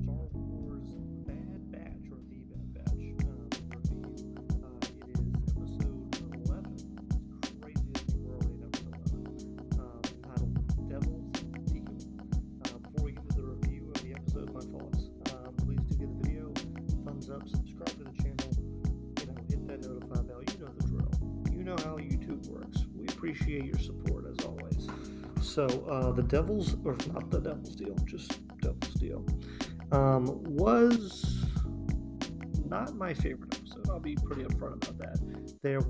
Star Wars Bad Batch, or The Bad Batch review. It is episode 11. It's crazy to think we're already in episode 11. Entitled Devil's Deal. Before we get into the review of the episode, my thoughts. Please do give the video thumbs up, subscribe to the channel, hit that notify bell. You know the drill. You know how YouTube works. We appreciate your support as always. So, the Devil's, or not the Devil's Deal, just Devil's Deal, was not my favorite episode. I'll be pretty upfront about that. There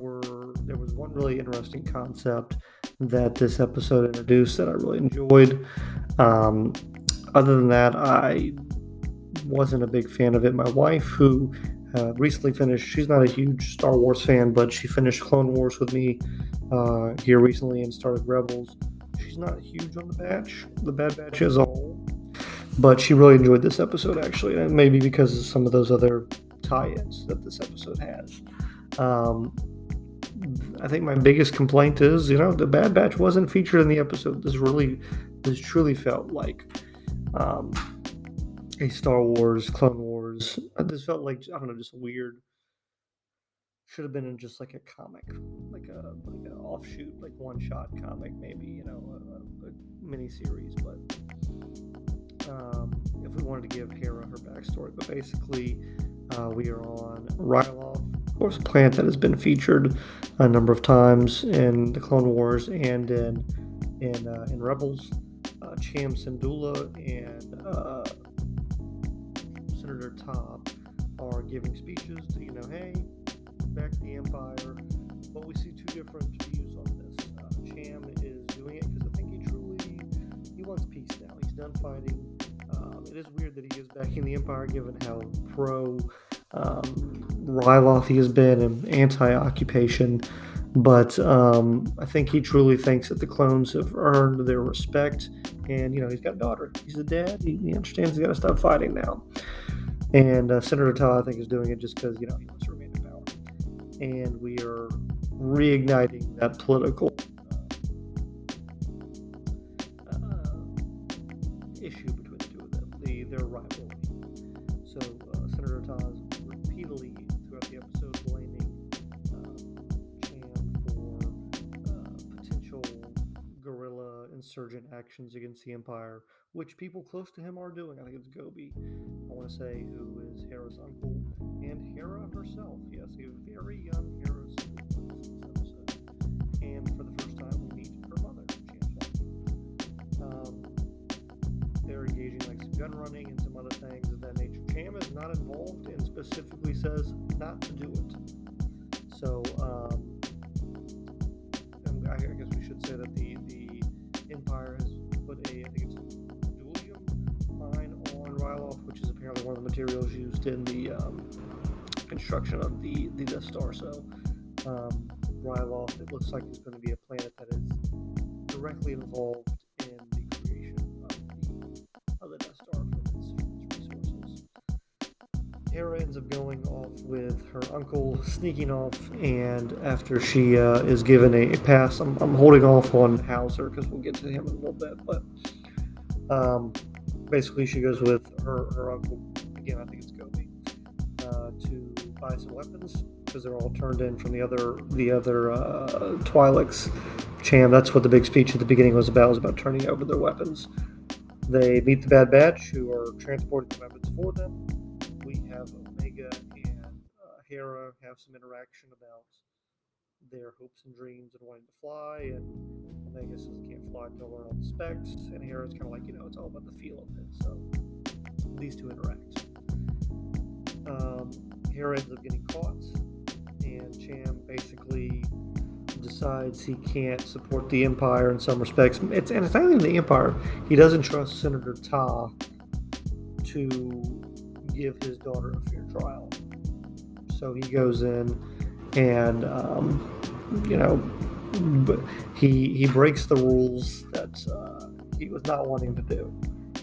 was one really interesting concept that this episode introduced that I really enjoyed. Other than that, I wasn't a big fan of it. My wife, who recently finished, she's not a huge Star Wars fan, but she finished Clone Wars with me here recently and started Rebels. She's not huge on the Bad Batch as a whole, but she really enjoyed this episode actually, and maybe because of some of those other tie-ins that this episode has. I think my biggest complaint is, the Bad Batch wasn't featured in the episode. This truly felt like a Star Wars, Clone Wars. This felt like, I don't know, just weird. Should have been in just like a comic, like an offshoot, like one-shot comic, maybe, a mini series. But if we wanted to give Hera her backstory, but basically, we are on Ryloth, of course, a planet that has been featured a number of times in the Clone Wars and in Rebels. Cham Syndulla and Senator Todd are giving speeches to, hey, back to the Empire, but we see two different views on this. Cham is doing it because I think he wants peace now. He's done fighting. It is weird that he is backing the Empire, given how pro Ryloth he has been and anti-occupation. But I think he truly thinks that the clones have earned their respect, and he's got a daughter. He's a dad. He understands he's got to stop fighting now. And Senator Todd, I think, is doing it just because he wants to remain in power. And we are reigniting that political issue between the two of them, their rivalry. So Senator Todd is repeatedly throughout the episode blaming Cham for potential guerrilla insurgent actions against the Empire, which people close to him are doing. I think it's Gobi, I want to say, who is Hera's uncle, and Hera herself. Yes, a very young Hera in this episode. And for the first time, we meet her mother, Cham's wife. They're engaging like some gun running and some other things of that nature. Cham is not involved and specifically says not to do it. So, and I guess we should say that the Empire has put I think it's dualium mine on Ryloth, which is apparently one of the materials used in the construction of the Death Star. So Ryloth, it looks like it's going to be a planet that is directly involved in the creation of the Death Star from its resources. Hera ends up going off with her uncle, sneaking off, and after she is given a pass, I'm holding off on Hauser because we'll get to him in a little bit, but basically she goes with her uncle, again I think it's Gobi, to buy some weapons because they're all turned in from the other Twi'leks. Cham, that's what the big speech at the beginning was about turning over their weapons. They meet the Bad Batch, who are transporting the weapons for them. We have Omega and Hera have some interaction about their hopes and dreams and wanting to fly, and Omega says he can't fly until learn all the specs, and Hera's kind of like, it's all about the feel of it. So these two interact. Hera ends up getting caught, and Cham basically decides he can't support the Empire in some respects. It's not even the Empire. He doesn't trust Senator Ta to give his daughter a fair trial. So he goes in and, he breaks the rules that he was not wanting to do.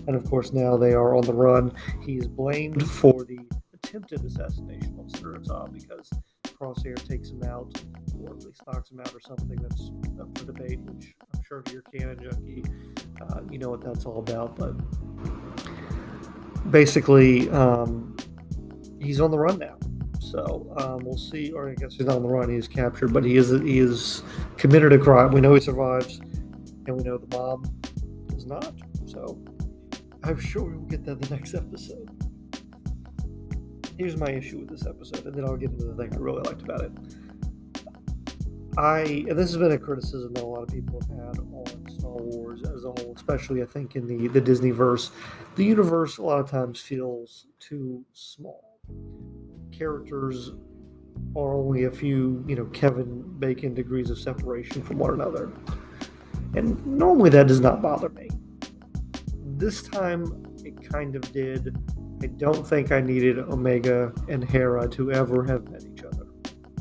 And of course now they are on the run. He's blamed for the attempted assassination of Senator Ta because Crosshair takes him out, or at least knocks him out, or something that's up for debate, which I'm sure if you're a canon junkie, you know what that's all about. But basically, he's on the run now. So we'll see. Or I guess he's not on the run; he's captured, but he is committed a crime. We know he survives, and we know the mom is not. So I'm sure we will get that in the next episode. Here's my issue with this episode, and then I'll get into the thing I really liked about it. And this has been a criticism that a lot of people have had on Star Wars as a whole, especially I think in the Disneyverse. The universe a lot of times feels too small. Characters are only a few, Kevin Bacon degrees of separation from one another. And normally that does not bother me. This time it kind of did. I don't think I needed Omega and Hera to ever have met each other.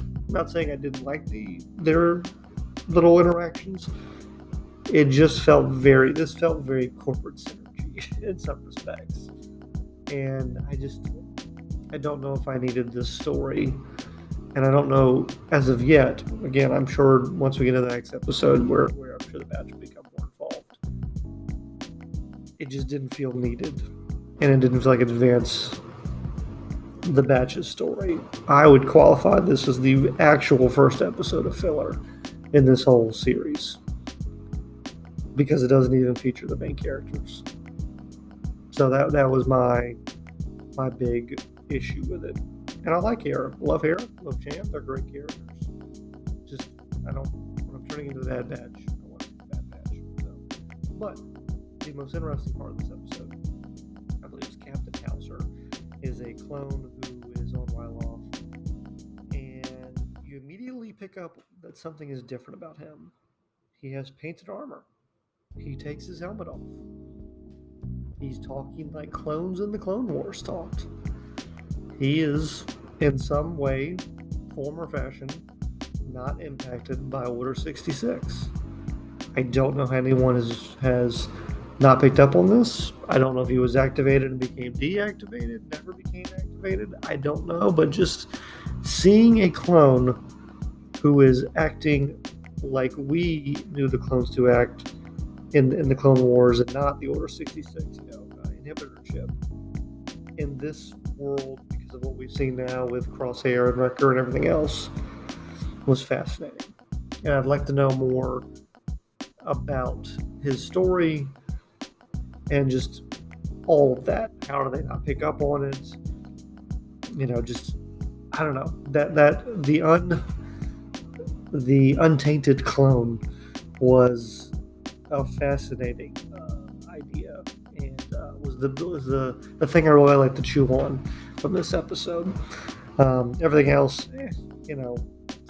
I'm not saying I didn't like their little interactions. It just felt very corporate synergy in some respects. And I don't know if I needed this story. And I don't know as of yet. Again, I'm sure once we get into the next episode where I'm sure the Batch will become more involved. It just didn't feel needed. And it didn't feel like it advanced the Batch's story. I would qualify this as the actual first episode of filler in this whole series. Because it doesn't even feature the main characters. So that was my big issue with it. And I like Hera. Love Hera. Love Cham. They're great characters. Just, when I'm turning into the Bad Batch, I want to be the Bad Batch. So. But the most interesting part of this episode, I believe it's Captain Hauser, is a clone who is on Ryloth. And you immediately pick up that something is different about him. He has painted armor. He takes his helmet off. He's talking like clones in the Clone Wars talked. He is, in some way, form or fashion, not impacted by Order 66. I don't know how anyone has not picked up on this. I don't know if he was activated and became deactivated, never became activated. I don't know, but just seeing a clone who is acting like we knew the clones to act in the Clone Wars and not the Order 66, inhibitor chip. In this world, because of what we've seen now with Crosshair and Wrecker and everything else, was fascinating. And I'd like to know more about his story and just all of that. How do they not pick up on it? Just, I don't know. That the untainted clone was a fascinating idea, and was the thing I really like to chew on from this episode. Everything else,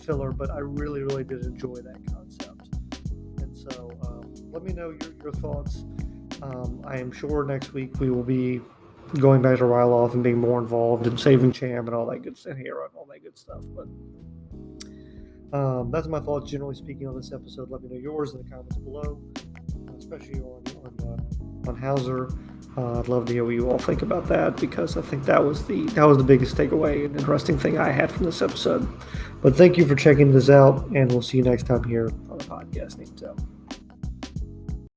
filler, but I really, really did enjoy that concept. And so, let me know your thoughts. I am sure next week we will be going back to Ryloth and being more involved in saving Cham and all that good stuff, Hera and all that good stuff. But that's my thoughts, generally speaking, on this episode. Let me know yours in the comments below, especially on Hauser. I'd love to hear what you all think about that, because I think that was the biggest takeaway and interesting thing I had from this episode. But thank you for checking this out, and we'll see you next time here on the podcast.